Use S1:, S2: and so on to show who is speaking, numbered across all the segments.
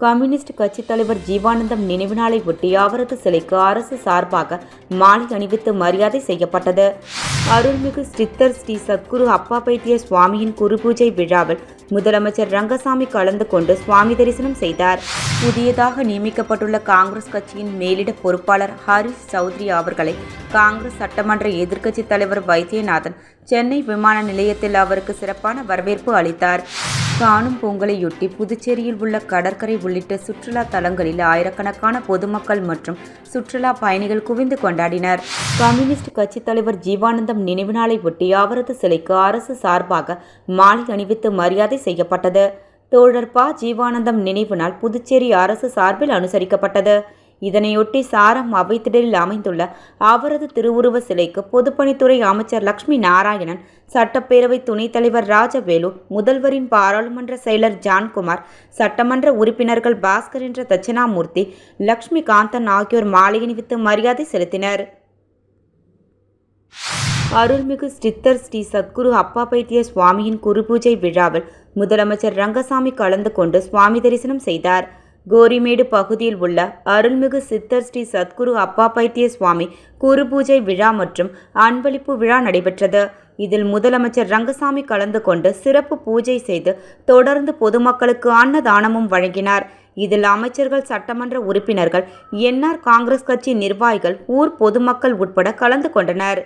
S1: Communist கட்சித் தலைவர் ஜீவானந்தம் நினைவு நாளை ஒட்டி அவரது சிலைக்கு அரசு சார்பாக மாலை அணிவித்து மரியாதை செய்யப்பட்டது. அருள்மிகு சித்தர் ஸ்ரீ சத்குரு அப்பாபைத்திய சுவாமியின் குருபூஜை விழாவில் முதலமைச்சர் ரங்கசாமி கலந்து கொண்டு சுவாமி தரிசனம் செய்தார். புதியதாக நியமிக்கப்பட்டுள்ள காங்கிரஸ் கட்சியின் மேலிட பொறுப்பாளர் ஹரிஷ் சௌத்ரி அவர்களை காங்கிரஸ் சட்டமன்ற எதிர்க்கட்சித் தலைவர் வைத்தியநாதன் சென்னை விமான நிலையத்தில் அவருக்கு சிறப்பான வரவேற்பு அளித்தார். காணும் பொங்கலையொட்டி புதுச்சேரியில் உள்ள கடற்கரை உள்ளிட்ட சுற்றுலா தலங்களில் ஆயிரக்கணக்கான பொதுமக்கள் மற்றும் சுற்றுலா பயணிகள் குவிந்து கொண்டாடினர். கம்யூனிஸ்ட் கட்சித் தலைவர் ஜீவானந்தம் நினைவு நாளை ஒட்டி அவரது சிலைக்கு அரசு சார்பாக மாலை அணிவித்து மரியாதை செய்யப்பட்டது. தோழர் ப. ஜீவானந்தம் நினைவு நாள் புதுச்சேரி அரசு சார்பில் அனுசரிக்கப்பட்டது. இதனையொட்டி சாரம் அவைத்திடலில் அமைந்துள்ள அவரது திருவுருவ சிலைக்கு பொதுப்பணித்துறை அமைச்சர் லட்சுமி நாராயணன், சட்டப்பேரவை துணைத் தலைவர் ராஜவேலு, முதல்வரின் பாராளுமன்ற செயலர் ஜான்குமார், சட்டமன்ற உறுப்பினர்கள் பாஸ்கர் என்ற தட்சிணாமூர்த்தி, லட்சுமி காந்தன் ஆகியோர் மாலை அணிவித்து மரியாதை செலுத்தினர். அருள்மிகு சித்தர் ஸ்ரீ சத்குரு அப்பாபைத்திய சுவாமியின் குருபூஜை விழாவில் முதலமைச்சர் ரங்கசாமி கலந்து கொண்டு சுவாமி தரிசனம் செய்தார். கோரிமேடு பகுதியில் உள்ள அருள்மிகு சித்தர் ஸ்ரீ சத்குரு அப்பாபைத்திய சுவாமி குருபூஜை விழா மற்றும் அன்பளிப்பு விழா நடைபெற்றது. இதில் முதலமைச்சர் ரங்கசாமி கலந்து கொண்டு சிறப்பு பூஜை செய்து தொடர்ந்து பொதுமக்களுக்கு அன்னதானமும் வழங்கினார். இதில் அமைச்சர்கள், சட்டமன்ற உறுப்பினர்கள், என்ஆர் காங்கிரஸ் கட்சி நிர்வாகிகள், ஊர் பொதுமக்கள் உட்பட கலந்து கொண்டனர்.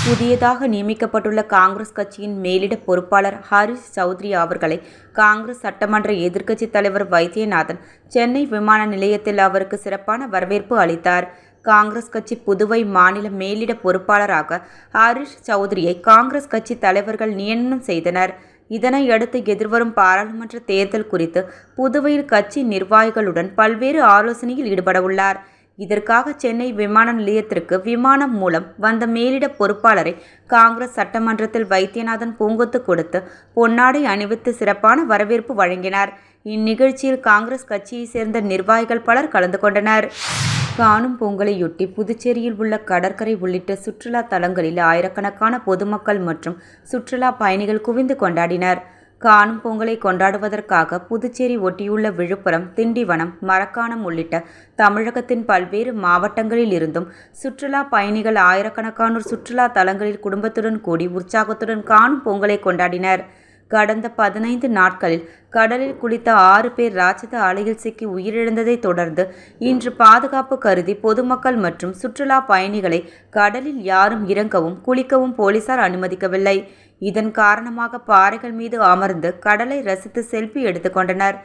S1: புதியதாக நியமிக்கப்பட்டுள்ள காங்கிரஸ் கட்சியின் மேலிட பொறுப்பாளர் ஹரிஷ் சௌத்ரி அவர்களை காங்கிரஸ் சட்டமன்ற எதிர்க்கட்சித் தலைவர் வைத்தியநாதன் சென்னை விமான நிலையத்தில் அவருக்கு சிறப்பான வரவேற்பு அளித்தார். காங்கிரஸ் கட்சி புதுவை மாநில மேலிட பொறுப்பாளராக ஹரிஷ் சௌத்ரியை காங்கிரஸ் கட்சி தலைவர்கள் நியமனம் செய்தனர். இதனையடுத்து எதிர்வரும் பாராளுமன்ற தேர்தல் குறித்து புதுவையில் கட்சி நிர்வாகிகளுடன் பல்வேறு ஆலோசனையில் ஈடுபடவுள்ளார். இதற்காக சென்னை விமான நிலையத்திற்கு விமானம் மூலம் வந்த மேலிட பொறுப்பாளரை காங்கிரஸ் சட்டமன்றத்தில் வைத்தியநாதன் பூங்கொத்து கொடுத்து பொன்னாடை அணிவித்து சிறப்பான வரவேற்பு வழங்கினார். இந்நிகழ்ச்சியில் காங்கிரஸ் கட்சியைச் சேர்ந்த நிர்வாகிகள் பலர் கலந்து கொண்டனர். காணும் பொங்கலையொட்டி புதுச்சேரியில் உள்ள கடற்கரை உள்ளிட்ட சுற்றுலா தலங்களில் ஆயிரக்கணக்கான பொதுமக்கள் மற்றும் சுற்றுலா பயணிகள் குவிந்து கொண்டாடினர். காணும் பொங்கலை கொண்டாடுவதற்காக புதுச்சேரி ஒட்டியுள்ள விழுப்புரம், திண்டிவனம், மரக்காணம் உள்ளிட்ட தமிழகத்தின் பல்வேறு மாவட்டங்களில் இருந்தும் சுற்றுலா பயணிகள் ஆயிரக்கணக்கானோர் சுற்றுலா தலங்களில் குடும்பத்துடன் கூடி உற்சாகத்துடன் காணும் பொங்கலை கொண்டாடினர். கடந்த 15 நாட்களில் கடலில் குளித்த 6 பேர் ராட்சத அலையில் சிக்கி உயிரிழந்ததை தொடர்ந்து இன்று பாதுகாப்பு கருதி பொதுமக்கள் மற்றும் சுற்றுலா பயணிகளை கடலில் யாரும் இறங்கவும் குளிக்கவும் போலீசார் அனுமதிக்கவில்லை. இதன் காரணமாக பாறைகள் மீது அமர்ந்து கடலை ரசித்து செல்ஃபி எடுத்துக்கொண்டனர்.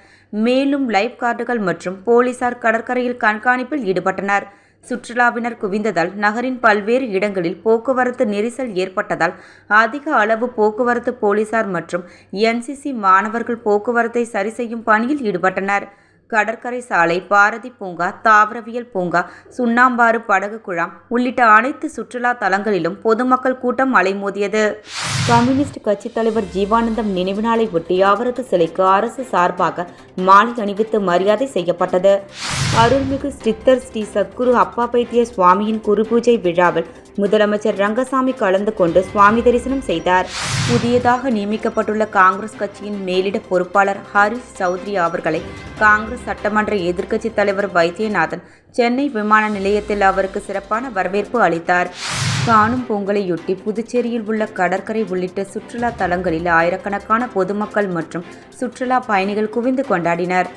S1: மேலும் லைஃப் கார்டுகள் மற்றும் போலீசார் கடற்கரையில் கண்காணிப்பில் ஈடுபட்டனர். சுற்றுலாவினர் குவிந்ததால் நகரின் பல்வேறு இடங்களில் போக்குவரத்து நெரிசல் ஏற்பட்டதால் அதிக அளவு போக்குவரத்து போலீசார் மற்றும் என்சிசி மாணவர்கள் போக்குவரத்தை சரி செய்யும் பணியில் ஈடுபட்டனர். கடற்கரை சாலை, பாரதி பூங்கா, தாவரவியல் பூங்கா, சுண்ணாம்பாறு படகு குழாம் உள்ளிட்ட அனைத்து சுற்றுலா தலங்களிலும் பொதுமக்கள் கூட்டம் அலைமோதியது. கம்யூனிஸ்ட் கட்சித் தலைவர் ஜீவானந்தம் நினைவு நாளை ஒட்டி அவரது சிலைக்கு அரசு சார்பாக மாலை அணிவித்து மரியாதை செய்யப்பட்டது. அருள்மிகு சித்தர் ஸ்ரீ சத்குரு அப்பாபைத்திய சுவாமியின் குருபூஜை விழாவில் முதலமைச்சர் ரங்கசாமி கலந்து கொண்டு சுவாமி தரிசனம் செய்தார். புதியதாக நியமிக்கப்பட்டுள்ள காங்கிரஸ் கட்சியின் மேலிட பொறுப்பாளர் ஹரிஷ் சௌத்ரி அவர்களை காங்கிரஸ் சட்டமன்ற எதிர்க்கட்சித் தலைவர் வைத்தியநாதன் சென்னை விமான நிலையத்தில் அவருக்கு சிறப்பான வரவேற்பு அளித்தார். காணும் பொங்கலையொட்டி புதுச்சேரியில் உள்ள கடற்கரை உள்ளிட்ட சுற்றுலா தலங்களில் ஆயிரக்கணக்கான பொதுமக்கள் மற்றும் சுற்றுலா பயணிகள் குவிந்து கொண்டாடினர்.